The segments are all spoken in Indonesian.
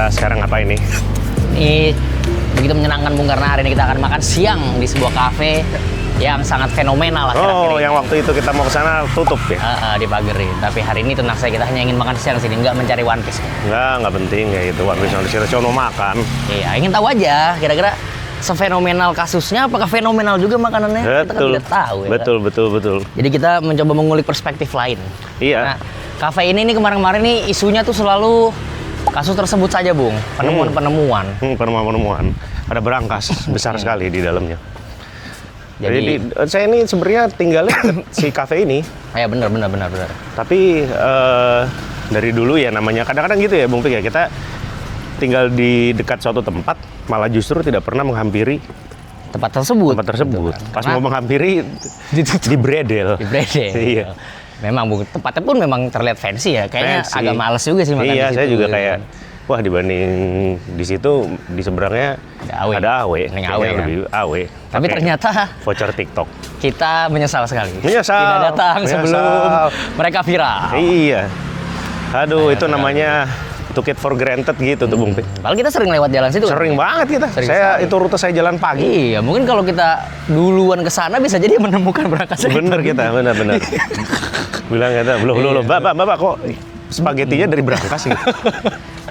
kita sekarang ngapain nih? Ini begitu menyenangkan Bung karena hari ini kita akan makan siang di sebuah kafe yang sangat fenomenal akhir-akhir Oh, ini. yang waktu itu kita mau ke sana tutup ya? Dipagerin. Tapi hari ini tenang saya, kita hanya ingin makan siang sini, nggak mencari One Piece. Nggak penting ya itu. One Piece kita cuma mau makan. Iya, ingin tahu aja kira-kira sefenomenal kasusnya, apakah fenomenal juga makanannya? Kita kan Betul. tidak tahu ya. Betul. Jadi kita mencoba mengulik perspektif lain. Iya. Nah, kafe ini nih kemarin-kemarin nih isunya tuh selalu kasus tersebut saja, Bung. Penemuan-penemuan. Penemuan. Ada berangkas besar sekali di dalamnya. Jadi Saya ini sebenarnya tinggalnya si kafe ini. ya benar. Tapi dari dulu ya namanya kadang-kadang gitu ya Bung Pik ya, kita tinggal di dekat suatu tempat malah justru tidak pernah menghampiri tempat tersebut. Pas Karena mau menghampiri di bredel. di Brede. Iya. Memang Bung, tempatnya pun memang terlihat fancy ya. Kayaknya Fancy. agak males juga sih makan Iya, di situ. saya juga gitu. kayak wah dibanding di situ di seberangnya ada AW. Mending Kayaknya AW, kan? lebih AW. Tapi Pakai ternyata voucher TikTok. kita menyesal sekali. Menyesal. Tidak datang sebelum mereka viral. Iya. Aduh, itu namanya took it for granted gitu tuh Bung Pik. Padahal kita sering lewat jalan situ. kan? Sering banget kita. Sering Saya sekali. itu rute saya jalan pagi. Iya, mungkin kalau kita duluan ke sana bisa jadi menemukan berangkasnya. Bener kita, bener. Bilang kata, belum, bapak kok spagetinya dari berangkas gitu.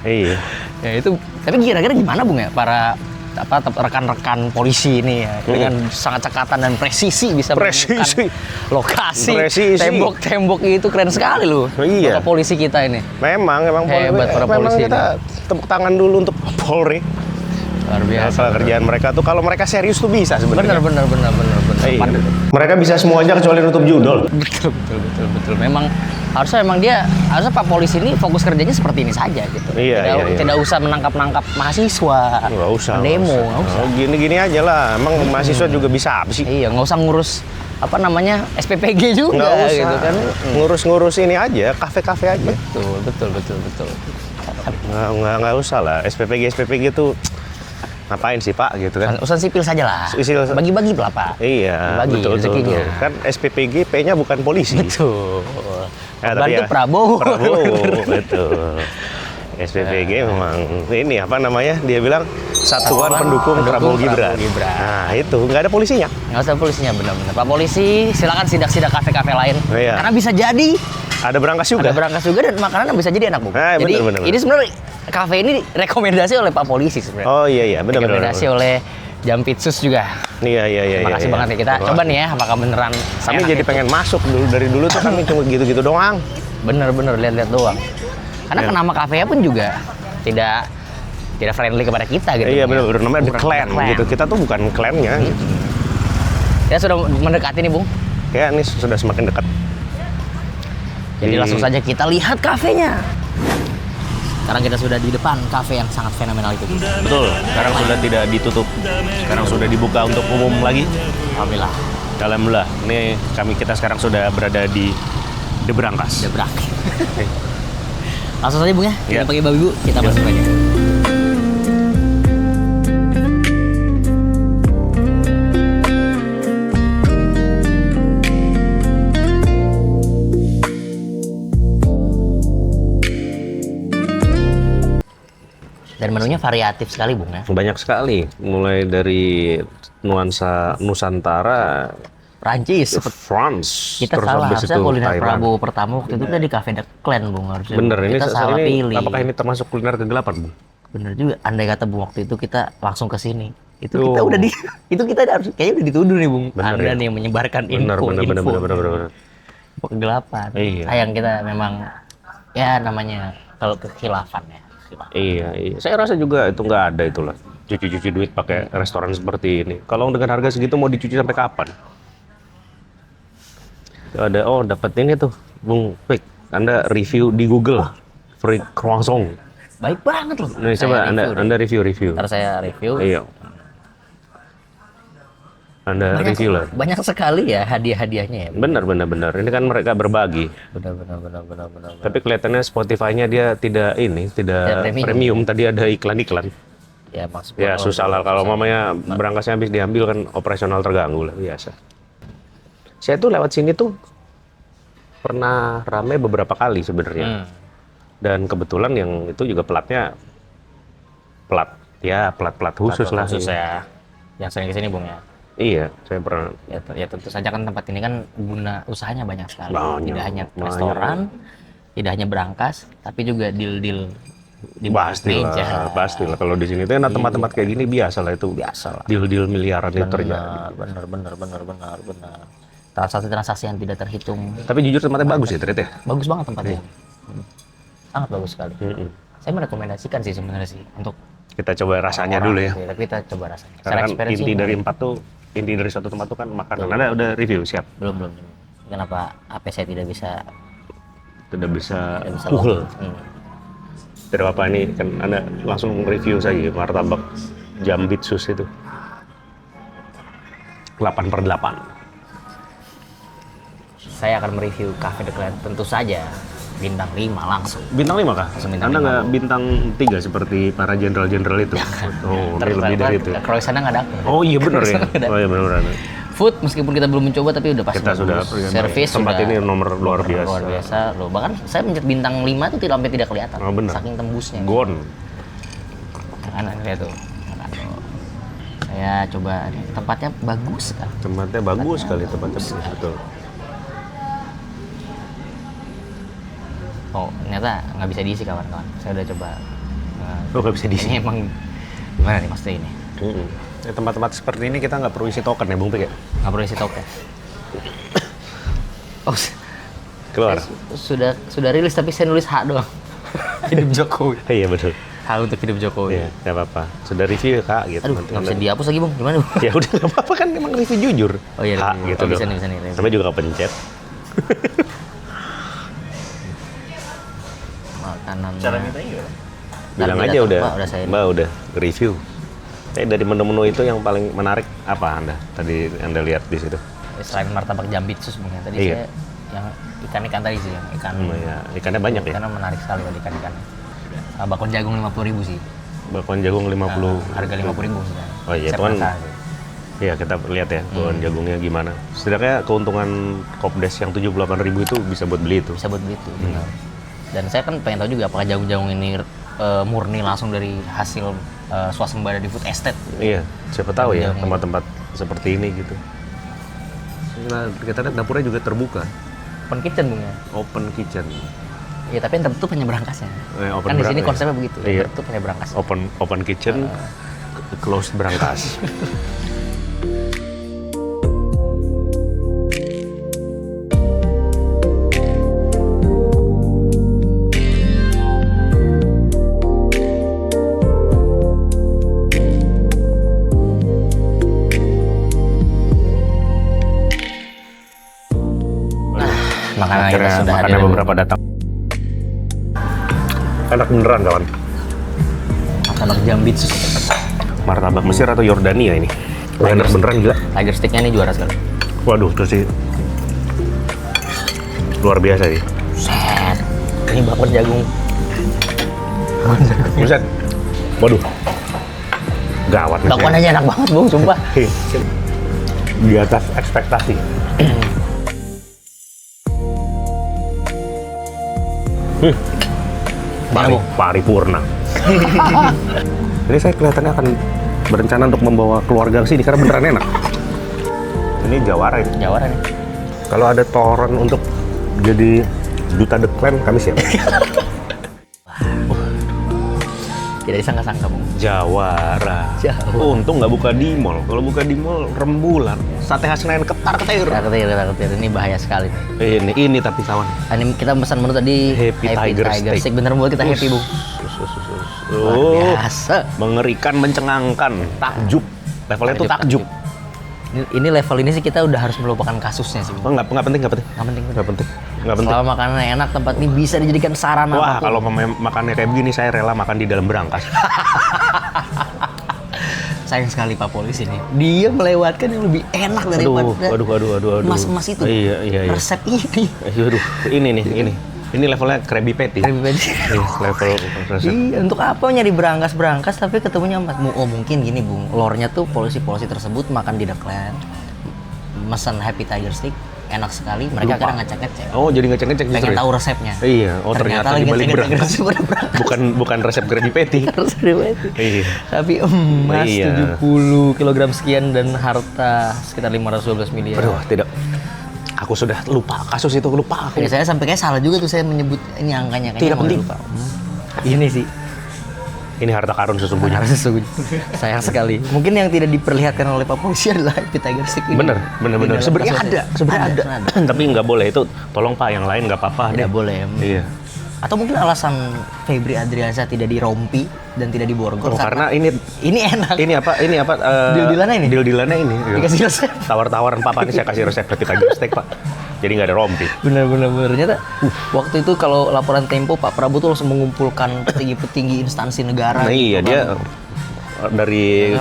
Iya. Ya itu, tapi kira-kira gimana Bung ya para rekan-rekan polisi ini ya dengan sangat cekatan dan presisi bisa menemukan Presisi. lokasi, Presisi. tembok-tembok itu keren sekali loh. Iya. Bapak polisi kita ini. Memang Hebat para memang polisi kita tepuk tangan dulu untuk Polri. Luar biasa. Kalau kerjaan mereka tuh kalau mereka serius tuh bisa sebenarnya. Bener. Iya. Mereka bisa semuanya kecuali nutup judul. Betul. Memang harusnya Pak polisi ini fokus kerjanya seperti ini saja gitu. Iya. Tidak usah menangkap mahasiswa. Nggak usah. Demo, nggak usah. Oh, gini aja lah. Emang mahasiswa juga bisa apa sih? Iya, nggak usah ngurus SPPG juga Nggak usah. gitu kan. Ngurus ini aja, kafe-kafe aja. Betul. Nggak usah lah. SPPG tuh ngapain sih Pak gitu kan? Urusan sipil saja lah. Bagi-bagi lah Pak. Iya, Bagi betul. rezekinya. Kan SPPG P-nya bukan polisi. Betul. Ya, tapi Bantu ya, Prabowo. betul. SPPG memang ini apa namanya? Dia bilang Satuan Pendukung Prabowo Gibran. Nah, itu nggak ada polisinya. Nggak usah polisinya, benar-benar. Pak polisi, silakan sidak-sidak kafe-kafe lain. Iya. Karena bisa jadi Ada berangkas juga. ada berangkas juga dan makanan bisa jadi enak, Bu. Ah, Jadi benar. ini sebenarnya kafe ini rekomendasi oleh Pak polisi sebenarnya. Oh iya, benar. Rekomendasi oleh Jampitsus juga. Iya. Terima kasih banget nih, kita coba nih ya apakah beneran Kami enak jadi itu. pengen masuk dari dulu tuh kami cuma gitu-gitu doang. Bener lihat-lihat doang. Karena Iya. nama kafenya pun juga tidak friendly kepada kita gitu. Iya benar, namanya The Bukan Clan gitu. Kita tuh bukan klannya. Gitu. Ya sudah mendekati nih, Bung. Ya ini sudah semakin dekat. Jadi langsung saja kita lihat kafenya. Sekarang kita sudah di depan kafe yang sangat fenomenal itu. Betul. Sekarang sudah tidak ditutup. Sekarang sudah dibuka untuk umum lagi. Alhamdulillah. Ini kita sekarang sudah berada di The Berangkas. Debrak. Langsung saja Bung ya. Iya. Kita pakai babi Bu, kita masuk aja. Dan menunya variatif sekali Bung ya. Banyak sekali. Mulai dari nuansa Nusantara, Prancis. France, Kita terus salah, habis harusnya itu kuliner Thailand. Prabowo pertama waktu itu kita di Cafe The Clan Bung harusnya. Bener, ini kita salah pilih. apakah ini termasuk kuliner kegelapan, Bung? Bener juga. Andai kata Bung waktu itu kita langsung ke sini. Itu Oh. kita udah itu kita harus kayaknya udah dituduh nih Bung. Bener, Anda ya? nih yang menyebarkan Bener. info kegelapan. Iya. Sayang kita memang ya namanya kalau kekhilafan ya. Iya. Saya rasa juga itu nggak ada itulah. Cuci-cuci duit pakai restoran seperti ini. Kalau dengan harga segitu mau dicuci sampai kapan? Ada, dapat ini tuh, Bung Pik. Anda review di Google, free croissant. Baik banget loh. Nih, Saya coba review deh. Anda review. Ntar saya review. Iya. Anda review lah. Banyak sekali ya hadiah-hadiahnya ya. Benar. Ini kan mereka berbagi. Benar. Tapi kelihatannya Spotify-nya dia tidak Tidak premium. Tadi ada iklan-iklan. Ya maksud Ya susah lah kalau mamanya berangkasnya habis diambil kan operasional terganggu lah biasa. Saya tuh lewat sini tuh pernah rame beberapa kali sebenarnya. Dan kebetulan yang itu juga pelatnya plat khusus lah. Khusus ya. Yang sering kesini Bung ya. Iya, saya pernah. Ya tentu saja kan tempat ini kan guna usahanya banyak sekali. Banyak, Tidak hanya banyak. restoran, tidak hanya berangkas, tapi juga deal-deal di Pastilah. Kalau di sini tuh tempat-tempat kayak gini biasa lah itu. Biasa lah. Deal miliaran itu terjadi. Benar. Transaksi yang tidak terhitung. Tapi jujur tempatnya bagus ya, Trit ya. Bagus banget tempatnya. Sangat bagus sekali. Mm-mm. Saya merekomendasikan sih sebenarnya sih untuk Kita coba rasanya orang, dulu ya. Tapi kita coba rasanya. Karena kan experience inti ini dari inti dari suatu tempat tuh kan makanan. Ada udah review siap. belum. Kenapa HP saya tidak bisa Tidak bisa tidak bisa pukul. login? Tidak apa ini kan Anda langsung review saja martabak Jambitsus itu. 8/8. Saya akan mereview Cafe de Clan tentu saja bintang 5 langsung. Bintang 5 kah? Langsung bintang Anda 5. nggak bintang 3 seperti para jenderal-jenderal itu? Oh, ini lebih dari itu. Croissant nggak ada. Oh iya benar ya. Croissant nggak ada. Oh iya benar. Food meskipun kita belum mencoba tapi udah pasti Kita sudah service tempat sudah ini nomor luar biasa. Luar biasa loh. Bahkan saya mencet bintang 5 itu sampai tidak kelihatan. Oh, benar. Saking tembusnya. Gone. Kanan lihat tuh. Saya coba nih, tempatnya bagus kan. Tempatnya bagus sekali tempatnya. Betul. Oh, ternyata nggak bisa diisi kawan-kawan. Saya udah coba. Oh nggak bisa diisi. Ini emang gimana nih maksudnya ini? Ya, tempat-tempat seperti ini kita nggak perlu isi token ya Bung Pik ya? Nggak perlu isi token. Oh, Keluar. sudah rilis tapi saya nulis H doang. Hidup Jokowi. Iya betul. H untuk hidup Jokowi. Iya, nggak apa-apa. Sudah review ya Kak gitu. Aduh, Nanti nggak bisa Anda- dihapus lagi Bung. Gimana Bung? Ya udah nggak apa-apa kan emang review jujur. Oh iya, Kak, review. gitu Oh, bisa dong. nih, bisa nih, review. Tapi juga kepencet. Makanan. Bilang Tadi aja datang, udah. Mbak, udah saya- Mbak udah review. Dari menu-menu itu yang paling menarik apa Tadi Anda lihat di situ? Selain martabak Jambitsus Bung ya. Tadi Iya. saya yang ikan-ikan tadi sih, yang ikan. Ya, ikannya banyak ya. Karena menarik sekali tadi ikan-ikannya. Bakwan jagung 50.000 sih. Bakwan jagung 50. Harga 50.000 sih. Oh iya, Saya itu kan. penasaran sih. Iya, kita lihat ya bakwan jagungnya gimana. Setidaknya keuntungan Kopdes yang 78.000 itu bisa buat beli itu. Bisa buat beli itu, benar. Dan saya kan pengen tahu juga apakah jagung-jagung ini murni langsung dari hasil swasembada di food estate. Iya, siapa tahu ya Jagung. tempat-tempat seperti ini gitu. Kita lihat dapurnya juga terbuka, Open kitchen Bung ya. open kitchen, Iya, tapi yang tertutup hanya berangkasnya. open Kan di sini berangkas. konsepnya begitu. Iya. Yang tertutup hanya berangkas. open kitchen, closed berangkas. Makanan kita Akhirnya sudah makannya hadir. beberapa datang. Enak beneran kawan. Martabak Jambitsus. Martabak Mesir atau Yordania ini? Enak beneran gila. Tiger stick-nya ini juara sekali. Waduh, itu sih luar biasa sih. Set. Ini bakwan jagung. Buset. Waduh. Gawat nih. Bakwan aja enak banget Bung, sumpah. Di atas ekspektasi. Paripurna. Ini saya kelihatannya akan berencana untuk membawa keluarga ke sini karena beneran enak. Ini jawara ini. Jawara nih. Kalau ada tawaran untuk jadi duta The Clan, kami siap. Tidak disangka-sangka Bung. Jawara. Untung nggak buka di mall. Kalau buka di mall rembulan. Sate khas Senayan ketar-ketir. Ketir. Ini bahaya sekali nih. Ini tapi kawan. Ini kita pesan menu tadi Happy Tiger Steak. Bener buat kita happy Bung. Luar Oh, biasa. mengerikan, mencengangkan, takjub. Levelnya itu takjub. Ini level ini sih kita udah harus melupakan kasusnya sih. Bung. Oh, nggak penting. Nggak penting. Nggak penting. Selama makanannya enak, tempat ini bisa dijadikan sarana Wah, apapun. kalau makannya kayak begini, saya rela makan di dalam berangkas. Sayang sekali Pak Polisi nih. Dia melewatkan yang lebih enak daripada Aduh. emas itu. Iya. Resep ini. Aduh, ini nih, ini. Ini levelnya Krabby Patty. Level resep. Iya, untuk apa nyari berangkas tapi ketemunya emas? Oh mungkin gini Bung, lore-nya tuh polisi-polisi tersebut makan di The Clan, pesan Happy Tiger Stick, enak sekali. Mereka Lupa. akhirnya ngecek-ngecek. Oh, jadi ngecek-ngecek justru. Pengen ya? tahu resepnya. Iya, oh ternyata lagi di balik ngecek-ngecek berangkas. resep udah berangkas. Bukan resep Grady Patty. Harus riwayat. Iya. Tapi emas Iya. 70 kg sekian dan harta sekitar 512 miliar. Aduh, tidak. Aku sudah lupa kasus itu, lupa aku. Ya, saya sampai kayak salah juga tuh saya menyebut ini angkanya. Tidak Kayaknya penting. lupa. Ini sih. Ini harta karun sesungguhnya. Harus sesungguhnya. Sayang sekali. Mungkin yang tidak diperlihatkan oleh Pak Polisi adalah Happy Tiger Stick ini. Bener. Di dalam Sebenarnya kasus ada, ini. sebenarnya ada. Tapi nggak boleh itu. Tolong Pak, yang lain nggak apa-apa. Tidak deh. boleh. Iya. Atau mungkin alasan Febri Adriansyah tidak dirompi dan tidak diborgol Oh, karena ini enak. ini apa? Deal-dealannya ini? Deal-dealannya ini. Iya. Dikasih resep. Tawar-tawaran Pak, ini saya kasih resep Happy Tiger Steak Pak. Jadi nggak ada rompi. Benar. Ternyata waktu itu kalau laporan Tempo Pak Prabowo tuh langsung mengumpulkan petinggi-petinggi instansi negara. Nah iya, gitu dia kan. dari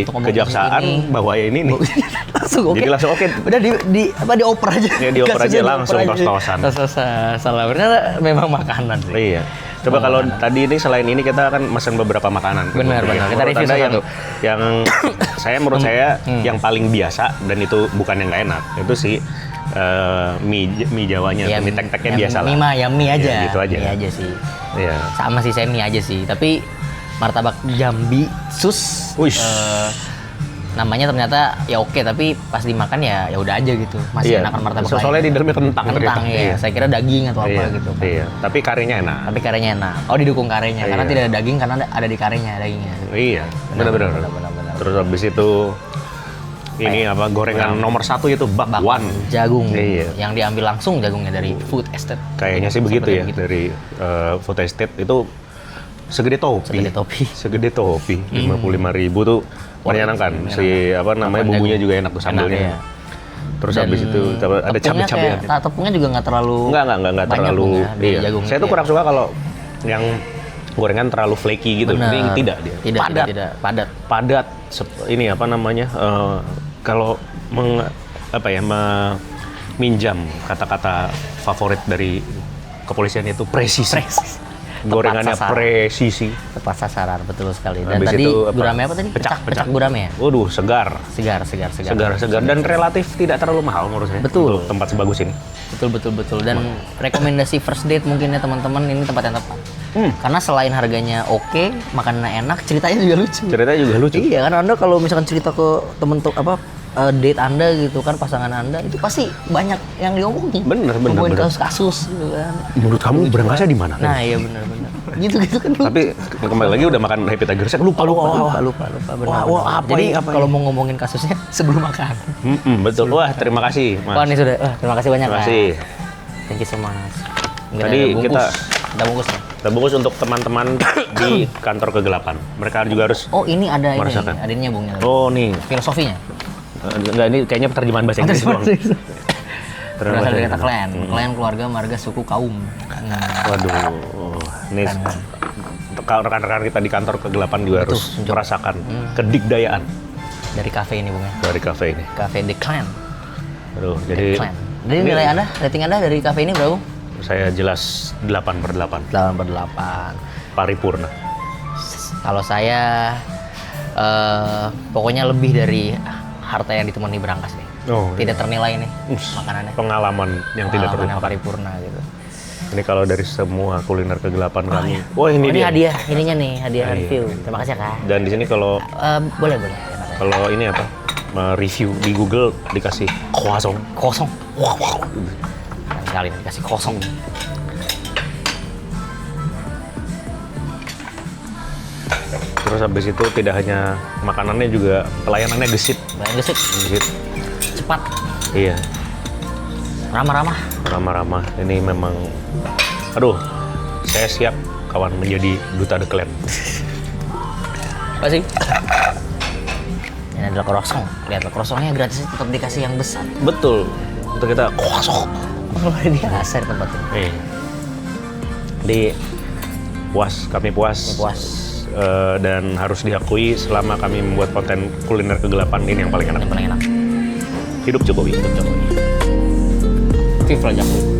Untuk ngomong kejaksaan ini. bahwa ini nih. langsung oke. Jadi langsung oke. Udah dioper aja. Ya, dioper aja, Kasusnya langsung dioper aja. tos-tosan. Tos-tosan. Salah. Ternyata memang makanan sih. Iya. Coba kalau tadi ini selain ini kita akan mesen beberapa makanan. Benar. Ya, Kita menurut review Anda satu-satu. yang menurut saya yang paling biasa dan itu bukan yang nggak enak. Itu sih mie Jawanya, Ya, mie tek-teknya biasa lah. Mie mah ya mie aja. Ya, gitu aja. Mie aja sih. Iya. Sama sih saya mie aja sih. Tapi martabak Jambi sus. Wish. Namanya ternyata ya oke, tapi pas dimakan ya udah aja gitu. Masih Iya. enakan martabak Soalnya di dalamnya kentang ternyata. ya. Iya. Saya kira daging atau apa Iya, gitu. Iya. Tapi karenya enak. Tapi karenya enak. Oh, didukung karenya karena Iya. tidak ada daging karena ada di karenya dagingnya. Iya. Benar-benar. Terus habis itu ini apa gorengan nomor 1 itu bakwan. Jagung. Iya. Yang diambil langsung jagungnya dari food estate. Kayaknya sih begitu ya, Seperti begitu. dari food estate itu segede topi. Segede topi. Segede topi. 55.000 tuh menyenangkan. Si apa namanya Bakwan bumbunya jagung. juga enak tuh sambelnya. Enak, ya. Terus Dan habis itu ada tepungnya cabai-cabean. kayak- tepungnya juga nggak terlalu Enggak banyak terlalu. Bung, ya, di Iya. jagung Saya itu tuh ya. kurang suka kalau yang gorengan terlalu flaky gitu. Bener. Ini tidak dia. Tidak. Padat. Padat. Ini apa namanya? Kalau minjam kata-kata favorit dari kepolisian itu presisi. Gorengannya Tepat sasaran. presisi. Tepat sasaran, betul sekali. Dan Habis tadi itu apa? gurame apa tadi? Pecak. gurame ya? Waduh, segar. Segar. Segar dan relatif tidak terlalu mahal menurut saya. Betul. Untuk tempat sebagus ini. Betul. Dan rekomendasi first date mungkin ya teman-teman, ini tempat yang tepat. Karena selain harganya oke, makanannya enak, ceritanya juga lucu. Ceritanya juga lucu. Iya kan, Anda kalau misalkan cerita ke temen date Anda gitu kan, pasangan Anda itu pasti banyak yang diomongin. Bener. Ngomongin kasus-kasus gitu kan. Menurut kamu berangkasnya di mana? Nah, iya benar. Gitu kan. Tapi kembali lagi udah makan Happy Tiger Steak lupa. lupa benar. Wah, apa Jadi ini, apa kalau ini? mau ngomongin kasusnya sebelum makan. Betul. Wah, terima kasih, Mas. Wah, ini sudah. Terima kasih banyak. Terima kasih. Thank you so much. Mungkin Tadi ada bungkus. kita bungkus nih. Kita bungkus untuk teman-teman di kantor kegelapan. Mereka juga harus. Oh, ini ada ini. Merasakan. Ada ininya, Bung. Oh, nih. Filosofinya. Enggak, ini kayaknya terjemahan bahasa Inggris doang. Berasal dari kata klan. Klan, keluarga, marga, suku, kaum. Waduh. Ini rekan-rekan kita di kantor kegelapan juga harus Betul, merasakan kedikdayaan Dari kafe ini, Bung ya. dari kafe ini. Kafe The Clan. Aduh, jadi Clan. Jadi nilai Anda, rating Anda dari kafe ini berapa, Bung? saya jelas 8/8 8/8. paripurna. Kalau saya pokoknya lebih dari harta yang ditemani berangkas nih. Oh, Tidak ternilai nih makanannya. pengalaman yang tidak Pengalaman yang terlupakan. paripurna gitu. Ini kalau dari semua kuliner kegelapan kami. Wah, ini Oh, ini dia. hadiah, ininya nih, hadiah Iya. review. Terima kasih ya, Kak. Dan di sini kalau Boleh. ini apa? Review di Google dikasih kosong. Kosong. Wow. Keren sekali nih, dikasih kosong. Terus habis itu tidak hanya makanannya juga pelayanannya gesit. Bayang gesit, Gesit. cepat, Iya, ramah-ramah. ramah-ramah. Ini memang aduh, saya siap kawan menjadi duta The Clan. Apa sih? Ini adalah krosong. Lihatlah krosongnya gratis, tetap dikasih yang besar. Betul. Untuk kita kosong. Luar biasa di tempat ini. Nih. Di kami puas. Puas. Dan harus diakui selama kami membuat konten kuliner kegelapan ini yang paling enak. Yang paling enak. Hidup Jokowi. Viva Jokowi.